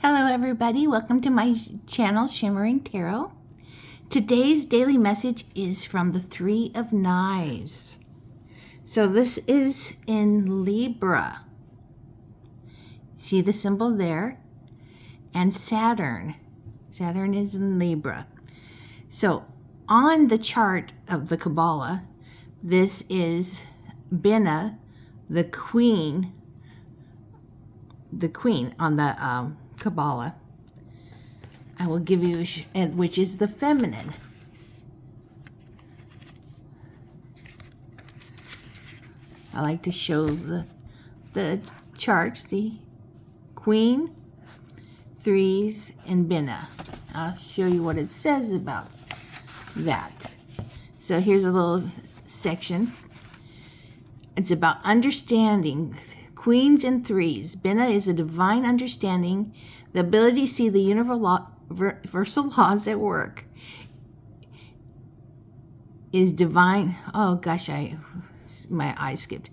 Hello everybody, welcome to my channel, Shimmering Tarot. Today's daily message is from the Three of Knives. So this is in Libra. See the symbol there? And Saturn. Saturn is in Libra. So on the chart of the Kabbalah, this is Binah, the queen on the Kabbalah. I will give you, which is the feminine. I like to show the chart. See, Queen, threes, and Binah. I'll show you what it says about that. So here's a little section. It's about understanding. Queens and threes. Binah is a divine understanding, the ability to see the universal laws at work. Is divine. Oh gosh, my eyes skipped.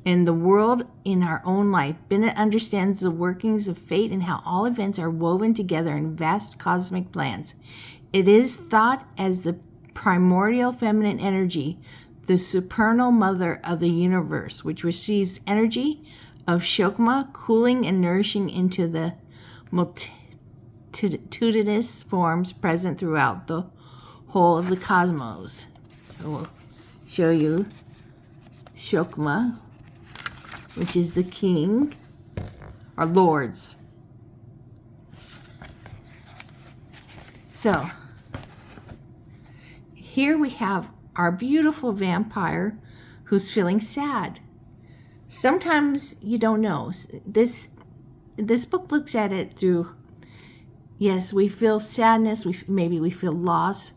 In the world, in our own life, Binah understands the workings of fate and how all events are woven together in vast cosmic plans. It is thought as the primordial feminine energy, the supernal mother of the universe, which receives energy of Shokma, cooling and nourishing into the multitudinous forms present throughout the whole of the cosmos. So we'll show you Shokma, which is the king, or lords. So here we have our beautiful vampire who's feeling sad. Sometimes you don't know. This book looks at it through, yes, we feel sadness, maybe we feel loss.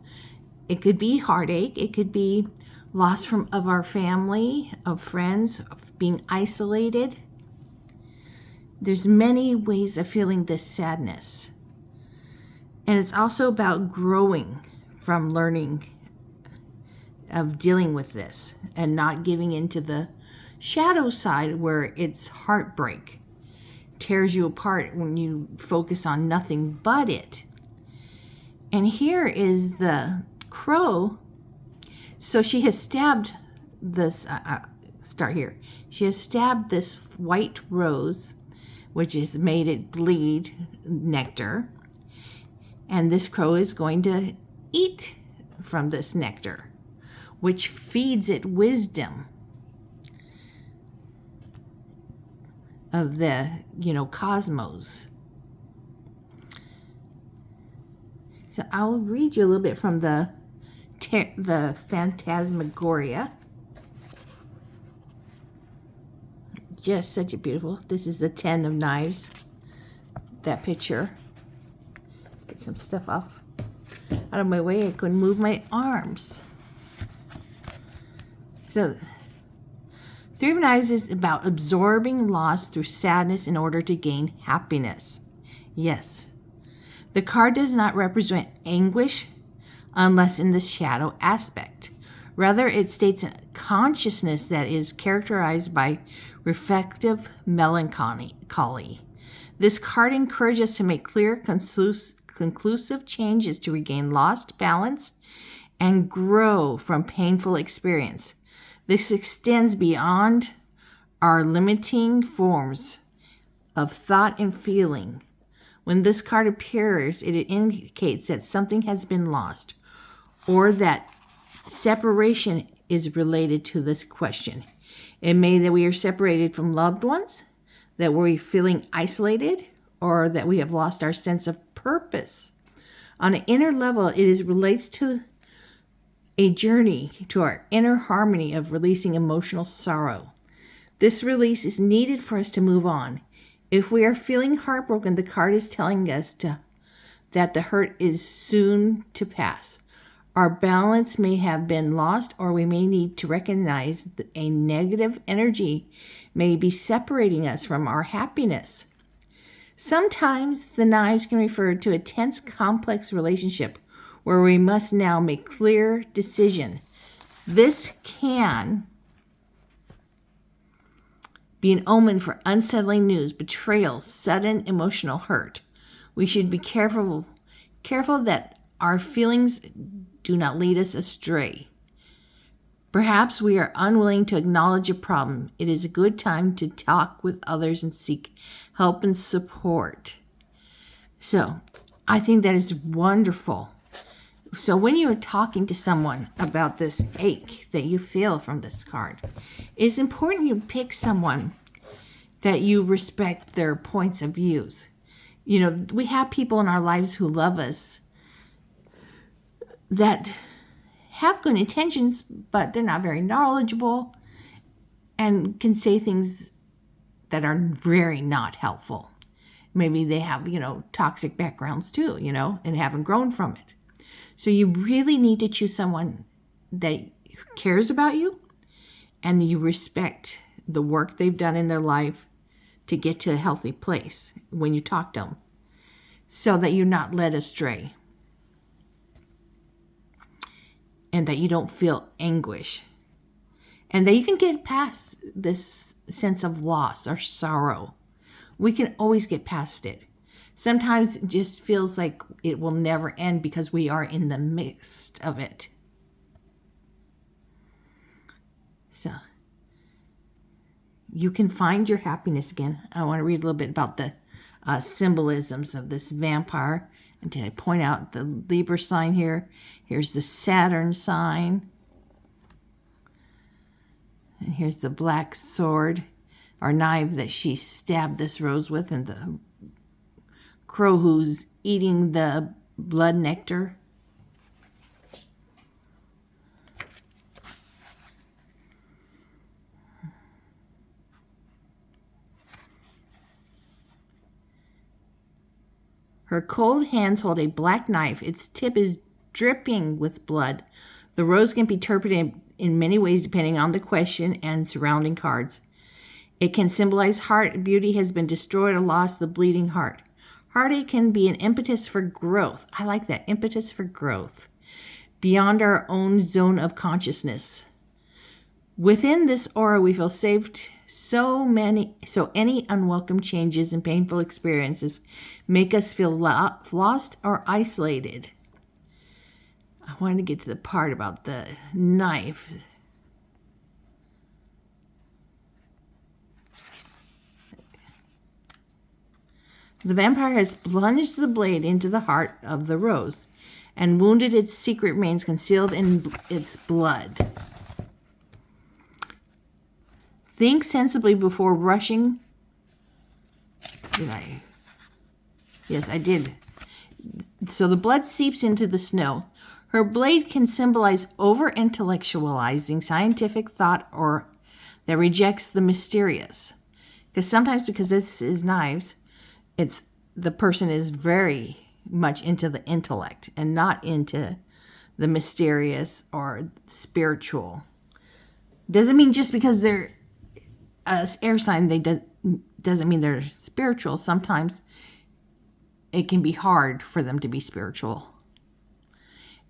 It could be heartache. It could be loss of our family, of friends, of being isolated. There's many ways of feeling this sadness. And it's also about growing from learning of dealing with this and not giving into the shadow side where it's heartbreak, tears you apart when you focus on nothing but it. And here is the crow. So she has stabbed this, start here. She has stabbed this white rose, which has made it bleed nectar. And this crow is going to eat from this nectar, which feeds it wisdom of the, cosmos. So I'll read you a little bit from the Phantasmagoria. Just such a beautiful. This is the 10 of Knives. That picture. Get some stuff off out of my way. I couldn't move my arms. So, Three of Knives is about absorbing loss through sadness in order to gain happiness. Yes. The card does not represent anguish unless in the shadow aspect. Rather, it states a consciousness that is characterized by reflective melancholy. This card encourages us to make clear, conclusive changes to regain lost balance and grow from painful experience. This extends beyond our limiting forms of thought and feeling. When this card appears, it indicates that something has been lost or that separation is related to this question. It may that we are separated from loved ones, that we're feeling isolated, or that we have lost our sense of purpose. On an inner level, it relates to a journey to our inner harmony of releasing emotional sorrow. This release is needed for us to move on. If we are feeling heartbroken, the card is telling us that the hurt is soon to pass. Our balance may have been lost, or we may need to recognize that a negative energy may be separating us from our happiness. Sometimes the knives can refer to a tense, complex relationship where we must now make clear decision. This can be an omen for unsettling news, betrayal, sudden emotional hurt. We should be careful that our feelings do not lead us astray. Perhaps we are unwilling to acknowledge a problem. It is a good time to talk with others and seek help and support. So, I think that is wonderful. So when you're talking to someone about this ache that you feel from this card, it's important you pick someone that you respect their points of views. You know, we have people in our lives who love us that have good intentions, but they're not very knowledgeable and can say things that are very not helpful. Maybe they have, toxic backgrounds too, and haven't grown from it. So you really need to choose someone that cares about you and you respect the work they've done in their life to get to a healthy place when you talk to them, so that you're not led astray and that you don't feel anguish, and that you can get past this sense of loss or sorrow. We can always get past it. Sometimes it just feels like it will never end because we are in the midst of it. So you can find your happiness again. I want to read a little bit about the symbolisms of this vampire. And did I point out the Libra sign here? Here's the Saturn sign. And here's the black sword or knife that she stabbed this rose with, and the crow who's eating the blood nectar. Her cold hands hold a black knife. Its tip is dripping with blood. The rose can be interpreted in many ways depending on the question and surrounding cards. It can symbolize heart. Beauty has been destroyed or lost, the bleeding heart. Heartache can be an impetus for growth. I like that, impetus for growth. Beyond our own zone of consciousness. Within this aura, we feel safe. So any unwelcome changes and painful experiences make us feel lost or isolated. I wanted to get to the part about the knife. The vampire has plunged the blade into the heart of the rose and wounded. Its secret remains concealed in its blood. Think sensibly before rushing. Did I? Yes, I did. So the blood seeps into the snow. Her blade can symbolize over-intellectualizing scientific thought or that rejects the mysterious. Because this is knives, the person is very much into the intellect and not into the mysterious or spiritual. Doesn't mean just because they're air sign doesn't mean they're spiritual. Sometimes it can be hard for them to be spiritual.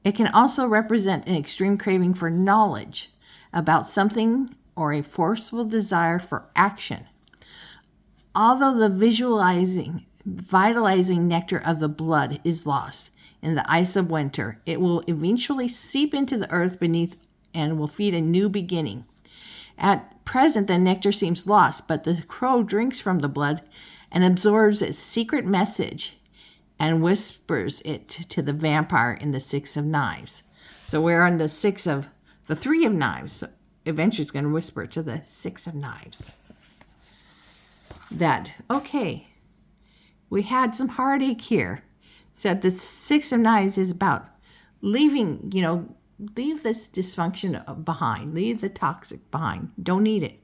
It can also represent an extreme craving for knowledge about something or a forceful desire for action. Although the vitalizing nectar of the blood is lost in the ice of winter, it will eventually seep into the earth beneath and will feed a new beginning. At present, the nectar seems lost, but the crow drinks from the blood and absorbs its secret message and whispers it to the vampire in the Six of Knives. So we're on the Three of Knives. So eventually it's going to whisper to the Six of Knives that, okay, we had some heartache here. So the Six of Knives is about leaving, leave this dysfunction behind. Leave the toxic behind. Don't need it.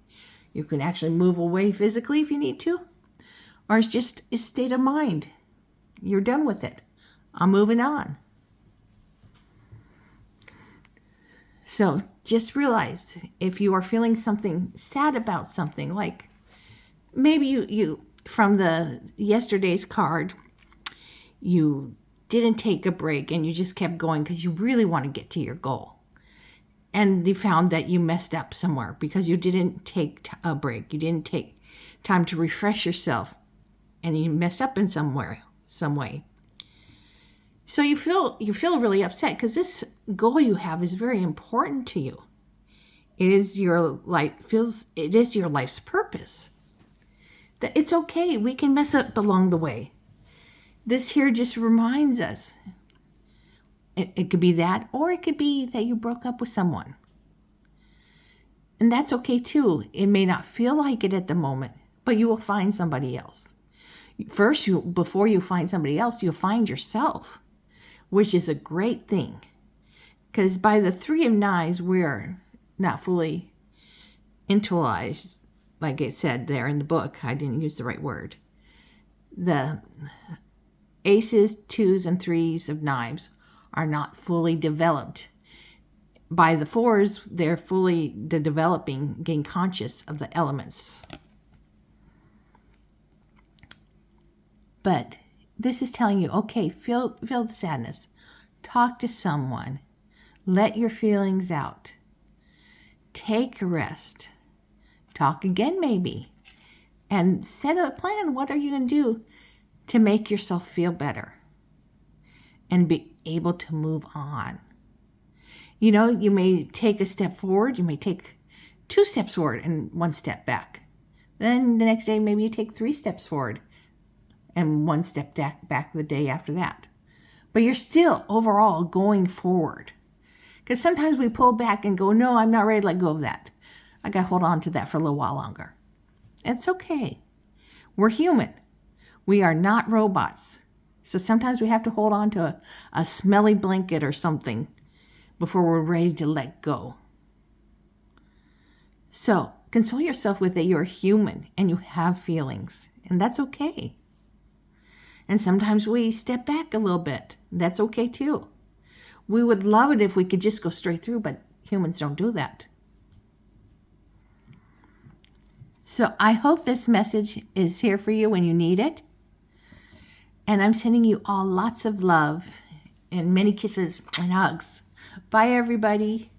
You can actually move away physically if you need to. Or it's just a state of mind. You're done with it. I'm moving on. So just realize if you are feeling something sad about something, like maybe you from the yesterday's card, you didn't take a break and you just kept going because you really want to get to your goal. And you found that you messed up somewhere because you didn't take a break. You didn't take time to refresh yourself and you messed up in somewhere. some way. So you feel really upset because this goal you have is very important to you. It is your life's purpose. That it's okay. We can mess up along the way. This here just reminds us. It could be that, or it could be that you broke up with someone. And that's okay too. It may not feel like it at the moment, but you will find somebody else. First, before you find somebody else, you'll find yourself, which is a great thing. Because by the Three of Knives, we're not fully intellectualized, like it said there in the book. I didn't use the right word. The aces, twos, and threes of knives are not fully developed. By the fours, they're developing, getting conscious of the elements. But this is telling you, okay, feel the sadness. Talk to someone. Let your feelings out. Take a rest. Talk again maybe. And set a plan. What are you going to do to make yourself feel better? And be able to move on. You know, you may take a step forward. You may take 2 steps forward and 1 step back. Then the next day, maybe you take 3 steps forward and 1 step back the day after that. But you're still overall going forward. Because sometimes we pull back and go, no, I'm not ready to let go of that. I got to hold on to that for a little while longer. It's okay. We're human. We are not robots. So sometimes we have to hold on to a smelly blanket or something before we're ready to let go. So console yourself with that you're human and you have feelings, and that's okay. And sometimes we step back a little bit. That's okay too. We would love it if we could just go straight through, but humans don't do that. So I hope this message is here for you when you need it. And I'm sending you all lots of love and many kisses and hugs. Bye, everybody.